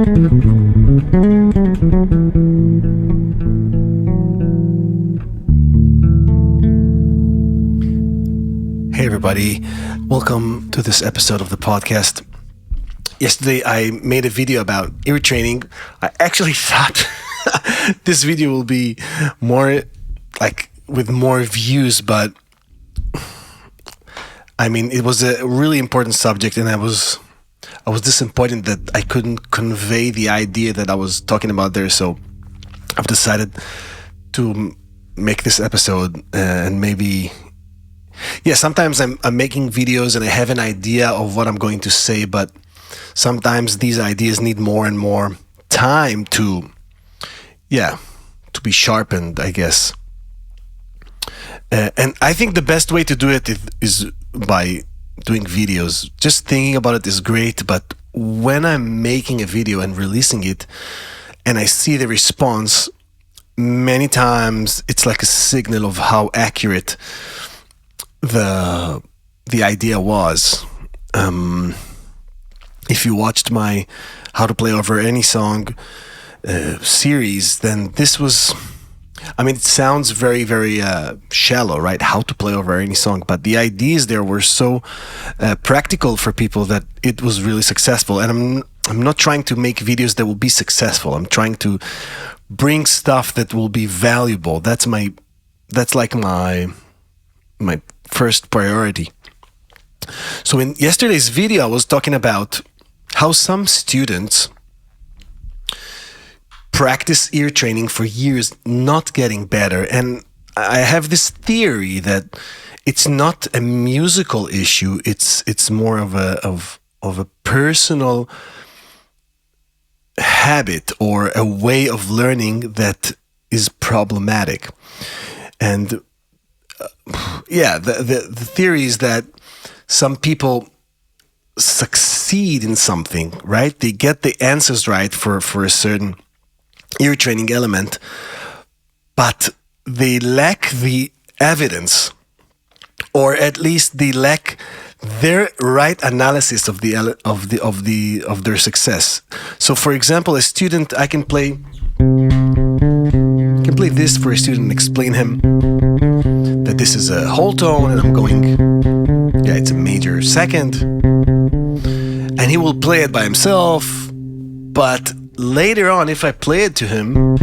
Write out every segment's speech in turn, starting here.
Hey everybody, welcome to this episode of the podcast. Yesterday I made a video about ear training. I actually thought this video will be more like with more views, but I mean it was a really important subject, and I was disappointed that I couldn't convey the idea that I was talking about there. So I've decided to make this episode and maybe. Yeah, sometimes I'm making videos and I have an idea of what I'm going to say, but sometimes these ideas need more and more time to be sharpened, I guess. And I think the best way to do it is by doing videos. Just thinking about it is great, but when I'm making a video and releasing it and I see the response, many times it's like a signal of how accurate the idea was. If you watched my How to Play Over Any Song series, then this was, I mean, it sounds very, very shallow, right? How to play over any song, but the ideas there were so practical for people that it was really successful. And I'm not trying to make videos that will be successful. I'm trying to bring stuff that will be valuable. That's like my first priority. So in yesterday's video, I was talking about how some students practice ear training for years, not getting better. And I have this theory that it's not a musical issue. It's more of a personal habit or a way of learning that is problematic. And the theory is that some people succeed in something, right? They get the answers right for a certain ear training element, but they lack the evidence, or at least they lack their right analysis of their success. So, for example, a student, I can play this for a student and explain him that this is a whole tone and I'm going, it's a major second, and he will play it by himself. But later on, if I play it to him,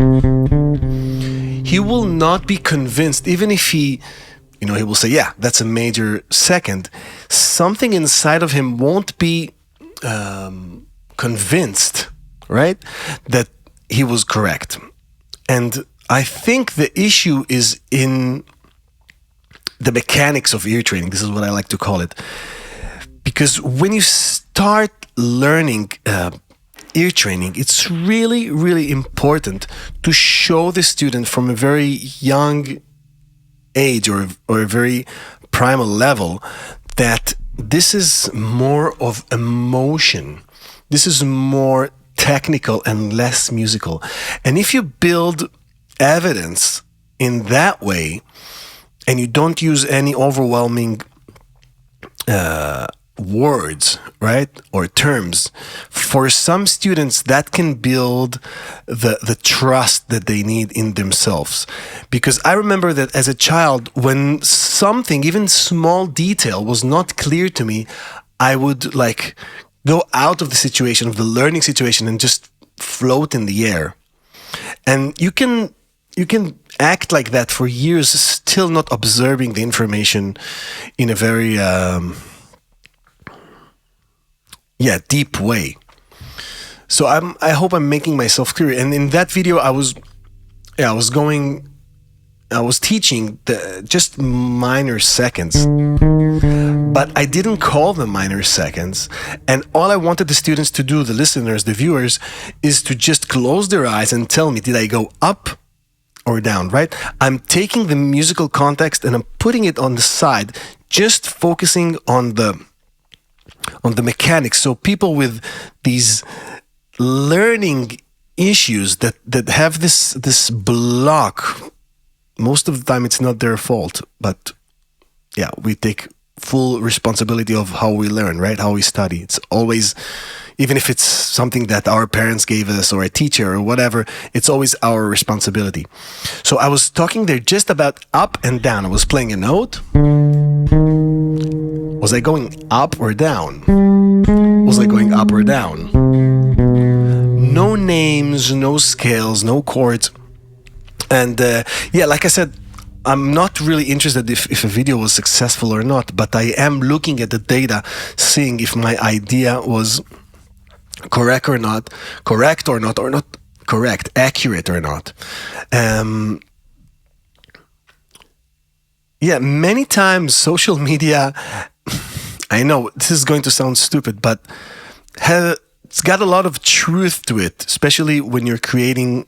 he will not be convinced, even if he will say, yeah, that's a major second. Something inside of him won't be convinced, right, that he was correct. And I think the issue is in the mechanics of ear training. This is what I like to call it. Because when you start learning ear training, it's really, really important to show the student from a very young age or a very primal level that this is more of emotion. This is more technical and less musical. And if you build evidence in that way, and you don't use any overwhelming words, right, or terms, for some students that can build the trust that they need in themselves. Because I remember that as a child, when something, even small detail, was not clear to me, I would like go out of the situation, of the learning situation, and just float in the air. And you can act like that for years, still not observing the information in a very deep way. So I hope I'm making myself clear. And in that video, I was teaching just minor seconds, but I didn't call them minor seconds. And all I wanted the students to do, the listeners, the viewers, is to just close their eyes and tell me, did I go up or down, right? I'm taking the musical context and I'm putting it on the side, just focusing on the mechanics. So people with these learning issues that have this block, most of the time it's not their fault, but we take full responsibility of how we learn, right? How we study. It's always, even if it's something that our parents gave us or a teacher or whatever, it's always our responsibility. So I was talking there just about up and down. I was playing a note. Was I going up or down? Was I going up or down? No names, no scales, no chords. And like I said, I'm not really interested if a video was successful or not, but I am looking at the data, seeing if my idea was correct or not, accurate or not. Many times social media, I know this is going to sound stupid, but it's got a lot of truth to it, especially when you're creating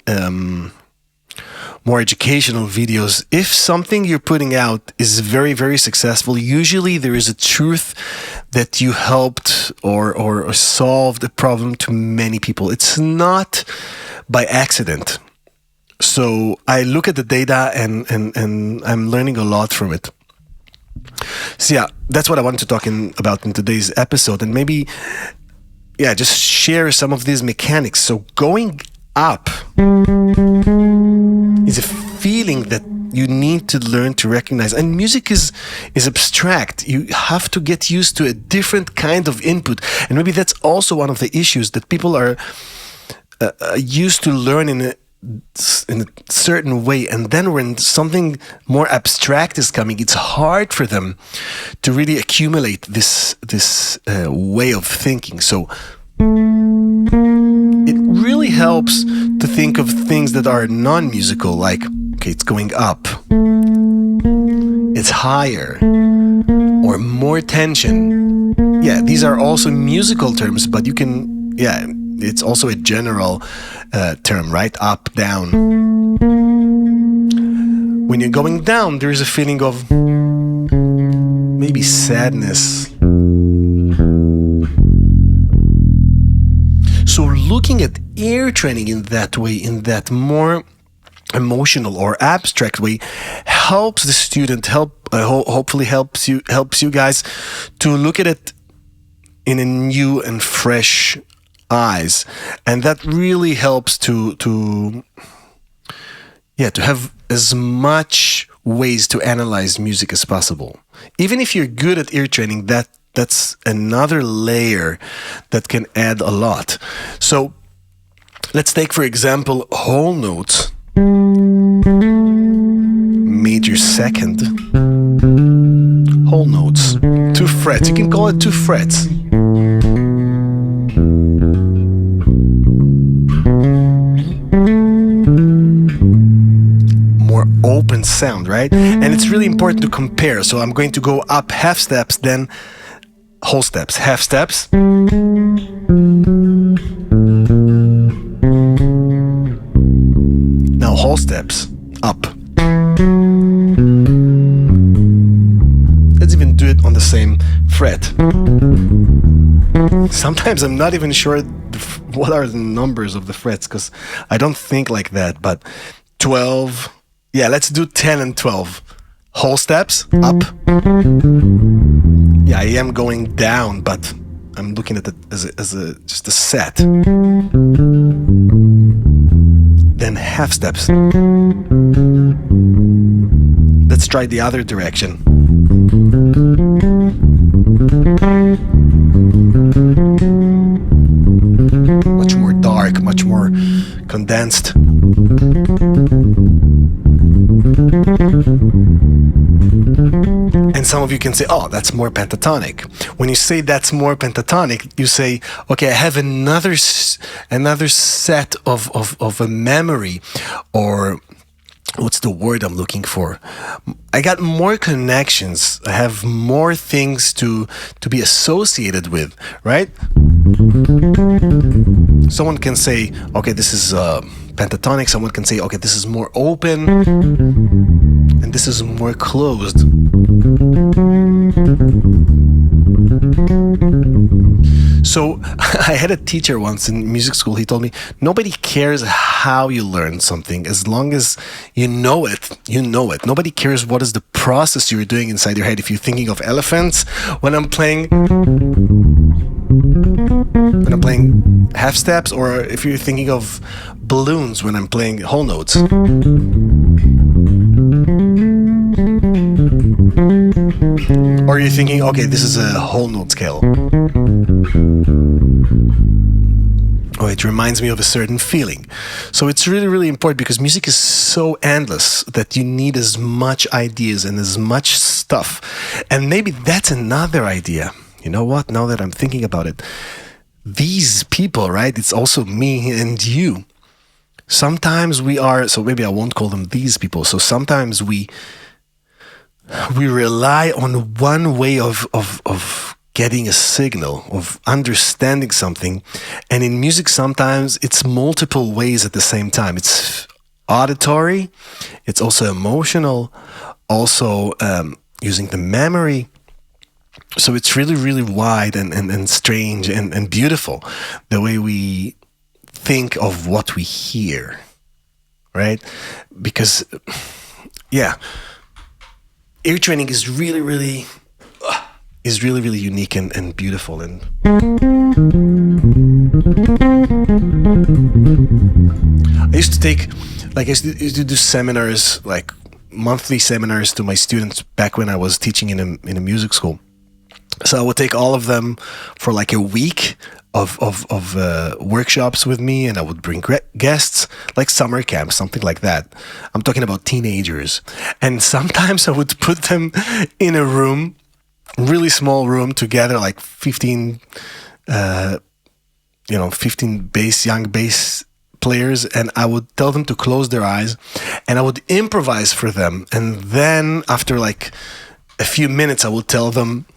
more educational videos. If something you're putting out is very, very successful, usually there is a truth that you helped or solved a problem to many people. It's not by accident. So I look at the data and I'm learning a lot from it. So that's what I wanted to talk about in today's episode, and maybe just share some of these mechanics. So going up is a feeling that you need to learn to recognize. And music is abstract. You have to get used to a different kind of input. And maybe that's also one of the issues, that people are used to learn in a certain way. And then when something more abstract is coming, it's hard for them to really accumulate this way of thinking. So it really helps to think of things that are non-musical, like, okay, it's going up, it's higher, or more tension. These are also musical terms, but you can, it's also a general term, right? Up, down. When you're going down, there is a feeling of maybe sadness. So looking at ear training in that way, in that more emotional or abstract way, helps the student, hopefully helps you guys to look at it in a new and fresh eyes. And that really helps to have as much ways to analyze music as possible. Even if you're good at ear training, that's another layer that can add a lot. So let's take, for example, whole notes, major second, whole notes, 2 frets. You can call it 2 frets. More open sound, right? And it's really important to compare. So I'm going to go up half steps, then whole steps, half steps. Now whole steps, up. Let's even do it on the same fret. Sometimes I'm not even sure what are the numbers of the frets, because I don't think like that, but 12. Let's do 10 and 12. Whole steps, up. I am going down, but I'm looking at it as just a set. Then half steps. Let's try the other direction. Much more dark, much more condensed. And some of you can say, oh, that's more pentatonic. When you say that's more pentatonic, you say, okay, I have another set of a memory, or what's the word I'm looking for? I got more connections. I have more things to be associated with, right? Someone can say, okay, this is pentatonic. Someone can say, okay, this is more open, and this is more closed. So I had a teacher once in music school. He told me nobody cares how you learn something as long as you know it. You know it. Nobody cares what is the process you're doing inside your head. If you're thinking of elephants when I'm playing half steps, or if you're thinking of balloons when I'm playing whole notes. Or you're thinking, okay, this is a whole note scale. Oh, it reminds me of a certain feeling. So it's really, really important because music is so endless that you need as much ideas and as much stuff. And maybe that's another idea. You know what? Now that I'm thinking about it, these people, right? It's also me and you. Sometimes we are, so maybe I won't call them these people. So sometimes we rely on one way of getting a signal, of understanding something. And in music, sometimes it's multiple ways at the same time. It's auditory, it's also emotional, also using the memory. So it's really, really wide and strange and beautiful, the way we think of what we hear, right? Because, yeah, ear training is really, really unique and beautiful. And I used to do seminars, like monthly seminars to my students back when I was teaching in a music school. So I would take all of them for like a week of workshops with me, and I would bring guests, like summer camp, something like that. I'm talking about teenagers. And sometimes I would put them in a room, really small room together, like 15 young bass players, and I would tell them to close their eyes, and I would improvise for them. And then after like a few minutes, I would tell them,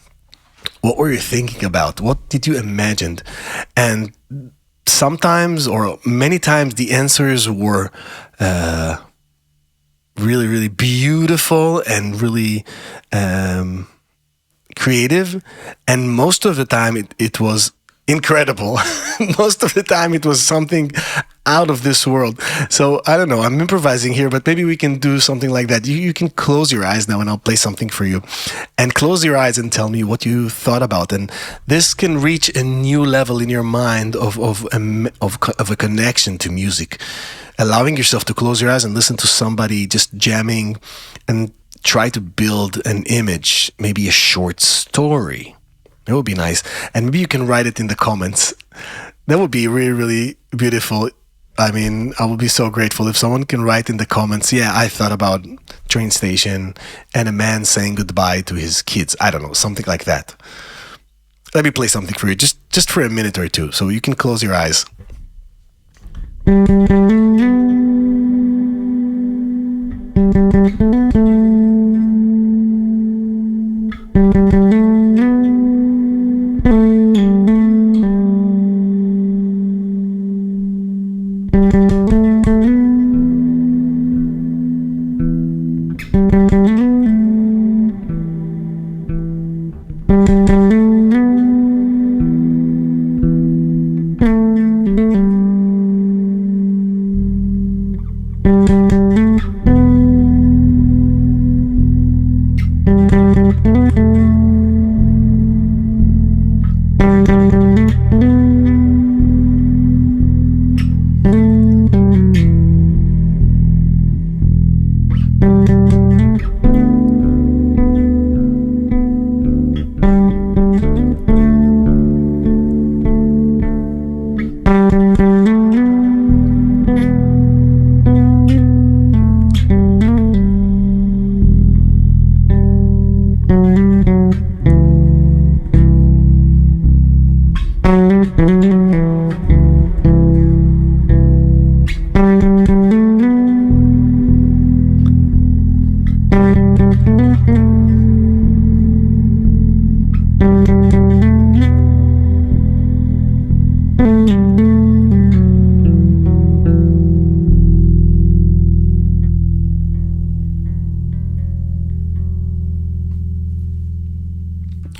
what were you thinking about? What did you imagine? And sometimes, or many times, the answers were really, really beautiful and really creative. And most of the time, it was incredible. Most of the time, it was something out of this world. So I don't know, I'm improvising here, but maybe we can do something like that. You can close your eyes now and I'll play something for you. And close your eyes and tell me what you thought about. And this can reach a new level in your mind of a connection to music. Allowing yourself to close your eyes and listen to somebody just jamming and try to build an image, maybe a short story. It would be nice. And maybe you can write it in the comments. That would be really, really beautiful. I mean, I would be so grateful if someone can write in the comments, yeah, I thought about train station and a man saying goodbye to his kids. I don't know, something like that. Let me play something for you, just for a minute or two, so you can close your eyes.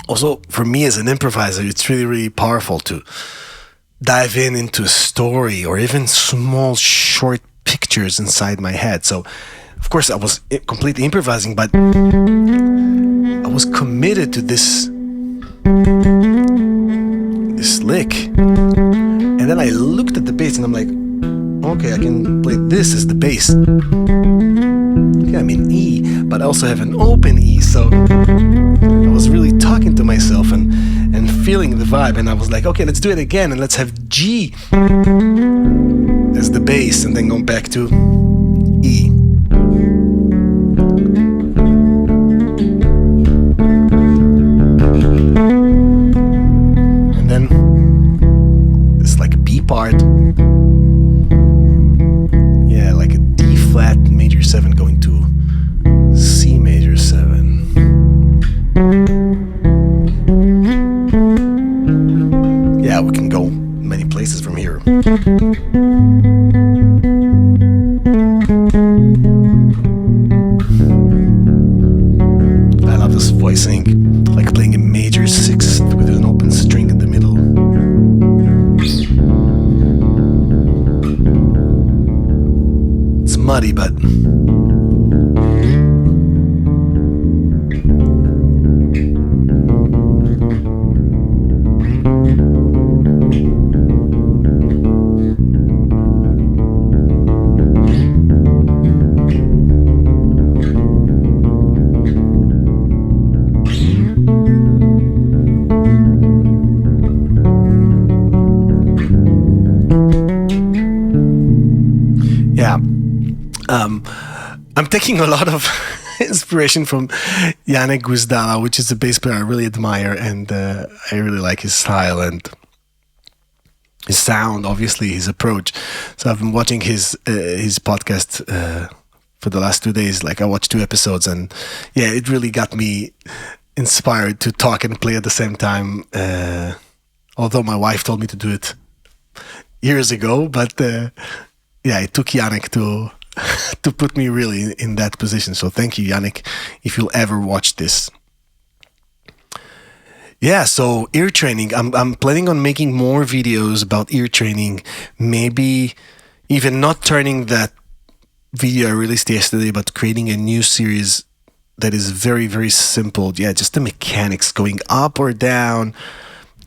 Also, for me as an improviser, it's really, really powerful to dive into a story or even small, short pictures inside my head. So, of course, I was completely improvising, but I was committed to this lick. And then I looked at the bass and I'm like, okay, I can play this as the bass. Yeah, I'm in E, but I also have an open E. So I was really talking to myself and feeling the vibe. And I was like, okay, let's do it again. And let's have G as the bass and then go back to E. And then this like B part. Yeah, like a D flat major 7 going to C major 7. Yeah, we can go many places from here. I love this voicing, like playing a major 6 with an open string in the middle. It's muddy, but yeah. I'm taking a lot of inspiration from Yannick Guzdala, which is a bass player I really admire, and I really like his style and his sound, obviously his approach. So I've been watching his podcast for the last 2 days. Like I watched 2 episodes, and yeah, it really got me inspired to talk and play at the same time. Although my wife told me to do it years ago, but yeah, it took Yannick to put me really in that position. So thank you, Yannick, if you'll ever watch this. Yeah, so ear training. I'm planning on making more videos about ear training. Maybe even not turning that video I released yesterday, but creating a new series that is very, very simple. Yeah, just the mechanics, going up or down,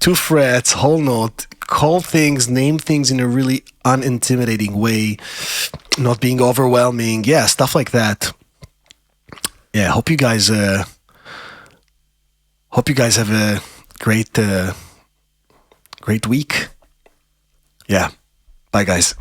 2 frets, whole note, call things, name things in a really unintimidating way, not being overwhelming. Yeah, stuff like that. Yeah, hope you guys have a great week. Yeah, bye guys.